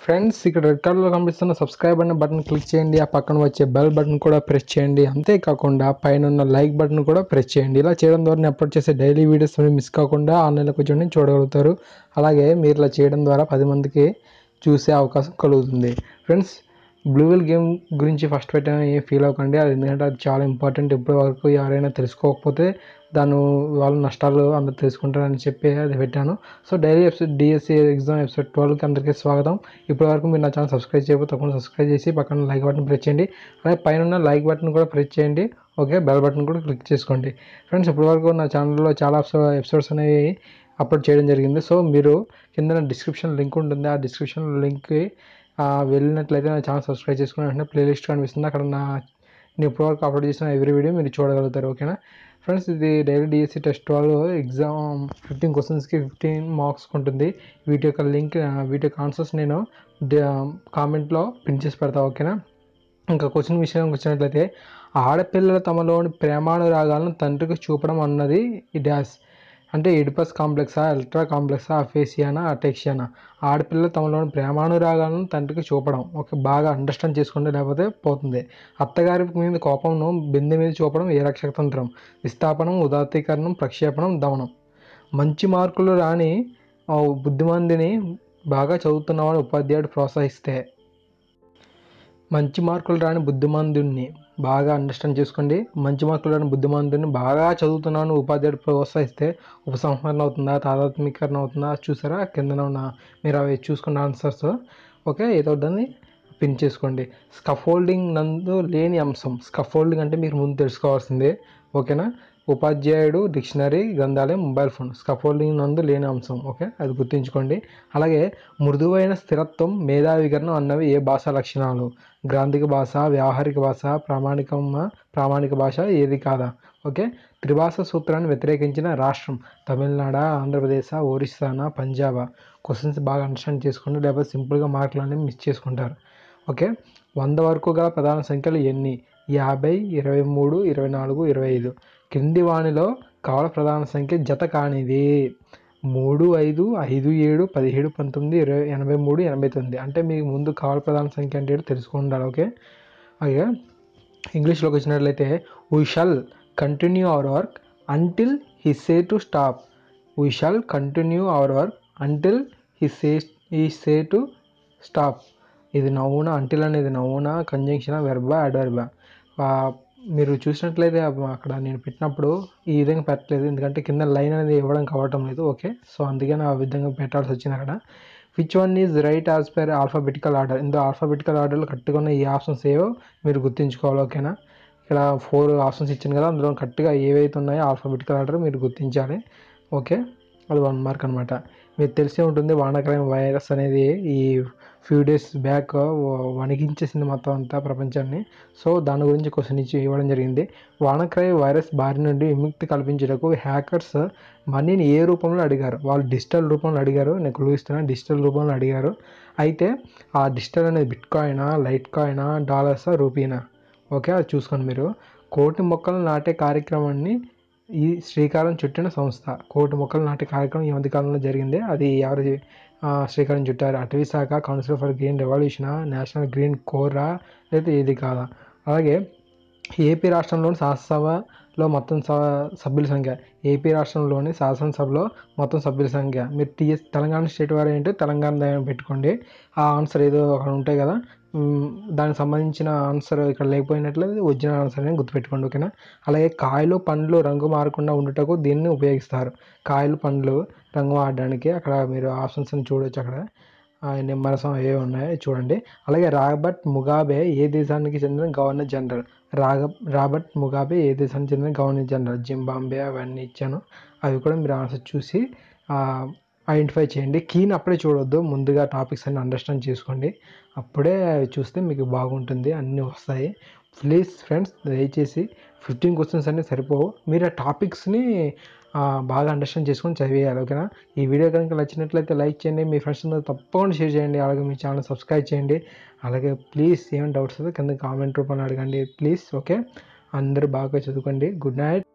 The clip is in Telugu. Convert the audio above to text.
ఫ్రెండ్స్ ఇక్కడ రెడ్ కలర్లో కనిపిస్తున్న సబ్స్క్రైబ్ అనే బటన్ క్లిక్ చేయండి. ఆ పక్కన వచ్చే బెల్ బటన్ కూడా ప్రెస్ చేయండి. అంతేకాకుండా పైన ఉన్న లైక్ బటన్ కూడా ప్రెస్ చేయండి. ఇలా చేయడం ద్వారా నేను అప్లోడ్ చేసే డైలీ వీడియోస్ మిస్ కాకుండా ఆన్లైన్లో కూర్చొని చూడగలుగుతారు. అలాగే మీరు ఇలా చేయడం ద్వారా 10 మందికి చూసే అవకాశం కలుగుతుంది. ఫ్రెండ్స్, బ్లూ వేల్ గేమ్ గురించి ఫస్ట్ పెట్టాను, ఏం ఫీల్ అవ్వకండి. అది ఎందుకంటే అది చాలా ఇంపార్టెంట్. ఇప్పటి వరకు ఎవరైనా తెలుసుకోకపోతే దాని వాళ్ళ నష్టాలు అందరూ తెలుసుకుంటారని చెప్పి అది పెట్టాను. So daily episode DSC exam episode 12కి అందరికీ స్వాగతం. ఇప్పటి వరకు మీరు నా ఛానల్ సబ్స్క్రైబ్ చేయకపోతే తప్పకుండా సబ్స్క్రైబ్ చేసి పక్కన లైక్ బటన్ ప్రెస్ చేయండి. అలాగే పైన ఉన్న లైక్ బటన్ కూడా ప్రెస్ చేయండి. ఓకే, బెల్ బటన్ కూడా క్లిక్ చేసుకోండి. ఫ్రెండ్స్, ఇప్పటి వరకు నా ఛానల్లో చాలా ఎపిసోడ్స్ అనేవి అప్లోడ్ చేయడం జరిగింది. సో మీరు కింద డిస్క్రిప్షన్ లింక్ ఉంటుంది. ఆ డిస్క్రిప్షన్ లింక్కి వెళ్ళినట్లయితే నా ఛానల్ సబ్స్క్రైబ్ చేసుకుని వెంటనే ప్లేలిస్ట్ కనిపిస్తుంది. అక్కడ నేను ఇప్పటివరకు అప్లోడ్ చేసిన ఎవ్రీ వీడియో మీరు చూడగలుగుతారు. ఓకేనా ఫ్రెండ్స్, ఇది డైలీ డిఎస్సి టెస్ట్ 12 ఎగ్జామ్ 15 క్వశ్చన్స్కి 15 మార్క్స్ ఉంటుంది. వీటి యొక్క లింక్, వీటి యొక్క ఆన్సర్స్ నేను కామెంట్లో పిన్ చేసి పెడతాను. ఓకేనా, ఇంకా క్వశ్చన్ విషయానికి వచ్చినట్లయితే, ఆడపిల్లలు తమలోని ప్రేమానురాగాలను తండ్రికి చూపడం అన్నది ఈ డాష్ అంటే ఎడిపస్ కాంప్లెక్సా, ఎల్ట్రా కాంప్లెక్సా, అఫేసియానా, అటెక్సియానా. ఆడపిల్లలు తమలోని ప్రేమానురాగాలను తండ్రికి చూపడం. ఓకే, బాగా అండర్స్టాండ్ చేసుకోండి, లేకపోతే పోతుంది. అత్తగారి మీద కోపంను బిందె మీద చూపడం ఏ రక్షకతంత్రం. విస్థాపనం, ఉదాత్తీకరణం, ప్రక్షేపణం, దమనం. మంచి మార్కులు రాని బుద్ధిమందిని బాగా చదువుతున్నవాడు ఉపాధ్యాయుడు ప్రోత్సహిస్తే. మంచి మార్కులు రాని బుద్ధిమంతుడిని బాగా అండర్స్టాండ్ చేసుకోండి. మంచి మార్కులు రాని బుద్ధిమంతుడిని బాగా చదువుతున్నాను ఉపాధ్యాయుడు ప్రోత్సహిస్తే ఉపసంహరణ అవుతుందా, తాదాత్మీకరణ అవుతుందా చూసారా? కింద ఉన్న మీరు అవి చూసుకున్న ఆన్సర్స్. ఓకే, ఏదో దాన్ని పిన్ చేసుకోండి. స్కఫోల్డింగ్ నందు లేని అంశం. స్కఫోల్డింగ్ అంటే మీరు ముందు తెలుసుకోవాల్సిందే. ఓకేనా, ఉపాధ్యాయుడు, డిక్షనరీ, గ్రంథాలయం, మొబైల్ ఫోన్. స్కఫోల్డింగ్ నందు లేని అంశం. ఓకే, అది గుర్తుంచుకోండి. అలాగే మృదువైన స్థిరత్వం, మేధావికరణం అన్నవి ఏ భాషా లక్షణాలు? గ్రాంధిక భాష, వ్యావహారిక భాష, ప్రామాణిక భాష ఏది కాదా? ఓకే, త్రిభాష సూత్రాన్ని వ్యతిరేకించిన రాష్ట్రం తమిళనాడు, ఆంధ్రప్రదేశ్, ఒరిస్సానా, పంజాబా. క్వశ్చన్స్ బాగా అండర్స్టాండ్ చేసుకోండి, లేకపోతే సింపుల్గా మార్కులు అనేవి మిస్ చేసుకుంటారు. ఓకే, 100 వరకు గల ప్రధాన సంఖ్యలు ఎన్ని? 50, 23, 24, 25. క్రింది వానిలో కవల ప్రధాన సంఖ్య జత కానిది. 3, 5, 5, 7, 17, 19, 20, 83, 89. అంటే మీకు ముందు కవల ప్రధాన సంఖ్య అంటే తెలుసుకుంటారు. ఓకే, అలాగే ఇంగ్లీష్లోకి వచ్చినట్లయితే, we shall continue our work until he say to stop. We shall continue our work until he say to stop. ఇది నౌనా? అంటిల్ అనేది నౌనా, కంజంక్షనా, వెర్బా, అడ్వర్బా? మీరు చూసినట్లయితే అక్కడ నేను పెట్టినప్పుడు ఈ విధంగా పెట్టలేదు, ఎందుకంటే కింద లైన్ అనేది ఇవ్వడం కావటం లేదు. ఓకే, సో అందుకని ఆ విధంగా పెట్టాల్సి వచ్చింది అక్కడ. Which one is right as per alphabetical order. ఇందులో ఆల్ఫాబెటికల్ ఆర్డర్లో కరెక్ట్గా ఈ ఆప్షన్స్ ఏవో మీరు గుర్తుంచుకోవాలి. ఓకేనా, ఇక్కడ 4 ఆప్షన్స్ ఇచ్చింది కదా, అందులో కరెక్ట్గా ఏవైతే ఉన్నాయో ఆల్ఫాబెటికల్ ఆర్డర్ మీరు గుర్తించాలి. ఓకే, అది 1 మార్క్ అనమాట. మీకు తెలిసే ఉంటుంది, వానాకాలం వైరస్ అనేది ఈ ఫ్యూ డేస్ బ్యాక్ వణికించేసింది మొత్తం అంతా ప్రపంచాన్ని. సో దాని గురించి క్వశ్చన్ ఇవ్వడం జరిగింది. వానక్రాయ్ వైరస్ బారి నుండి విముక్తి కల్పించడానికి హ్యాకర్స్ మనీని ఏ రూపంలో అడిగారు? వాళ్ళు డిజిటల్ రూపంలో అడిగారు. నేను క్లూ ఇస్తున్నాను, డిజిటల్ రూపంలో అడిగారు. అయితే ఆ డిజిటల్ అనేది బిట్ కాయినా, లైట్ కాయినా, డాలర్సా, రూపీనా? ఓకే, అది చూసుకోండి మీరు. 1,00,00,000 మొక్కలు నాటే కార్యక్రమాన్ని ఈ శ్రీకారం చుట్టిన సంస్థ. 1,00,00,000 మొక్కలు నాటే కార్యక్రమం ఈ మధ్య కాలంలో జరిగింది. అది ఎవరు శ్రీకారం చుట్టారు? అటవీ శాఖ, కౌన్సిల్ ఫర్ గ్రీన్ రెవల్యూషనా, నేషనల్ గ్రీన్ కోరా, లేదా ఏది కాదా? అలాగే ఏపీ రాష్ట్రంలోని శాసనసభలో మొత్తం సభ్యుల సంఖ్య. ఏపీ రాష్ట్రంలోని శాసనసభలో మొత్తం సభ్యుల సంఖ్య. మీరు తెలంగాణ స్టేట్ వారు ఏంటంటే తెలంగాణ దగ్గర పెట్టుకోండి. ఆ ఆన్సర్ ఏదో అక్కడ ఉంటాయి కదా, దానికి సంబంధించిన ఆన్సర్ ఇక్కడ లేకపోయినట్లయితే ఒరిజినల్ ఆన్సర్ అని గుర్తుపెట్టుకోండి. ఓకేనా, అలాగే కాయలు, పండ్లు రంగు మారకుండా ఉండుటకు దీన్ని ఉపయోగిస్తారు. కాయలు, పండ్లు రంగు మారడానికి అక్కడ మీరు ఆప్షన్స్ అని చూడవచ్చు. అక్కడ నిమ్మరసం ఏవి ఉన్నాయో చూడండి. అలాగే రాబర్ట్ ముగాబే ఏ దేశానికి చెందిన గవర్నర్ జనరల్? రాబర్ట్ ముగాబే ఏ దేశానికి చెందిన గవర్నర్ జనరల్? జింబాబ్వే. అవన్నీ ఇచ్చాను, అవి కూడా మీరు ఆన్సర్ చూసి ఐడెంటిఫై చేయండి. కీని అప్పుడే చూడొద్దు, ముందుగా టాపిక్స్ అన్ని అండర్స్టాండ్ చేసుకోండి, అప్పుడే చూస్తే మీకు బాగుంటుంది, అన్నీ వస్తాయి. ప్లీజ్ ఫ్రెండ్స్, దయచేసి 15 క్వశ్చన్స్ అన్నీ సరిపోవు, మీరు ఆ టాపిక్స్ని బాగా అండర్స్టాండ్ చేసుకొని చదివేయాలి. ఓకేనా, ఈ వీడియో కనుక నచ్చినట్లయితే లైక్ చేయండి, మీ ఫ్రెండ్స్ తప్పకుండా షేర్ చేయండి, అలాగే మీ ఛానల్ సబ్స్క్రైబ్ చేయండి. అలాగే ప్లీజ్ ఏమైనా డౌట్స్ అయితే కింద కామెంట్ రూపంలో అడగండి ప్లీజ్. ఓకే, అందరూ బాగా చదువుకోండి. Good night.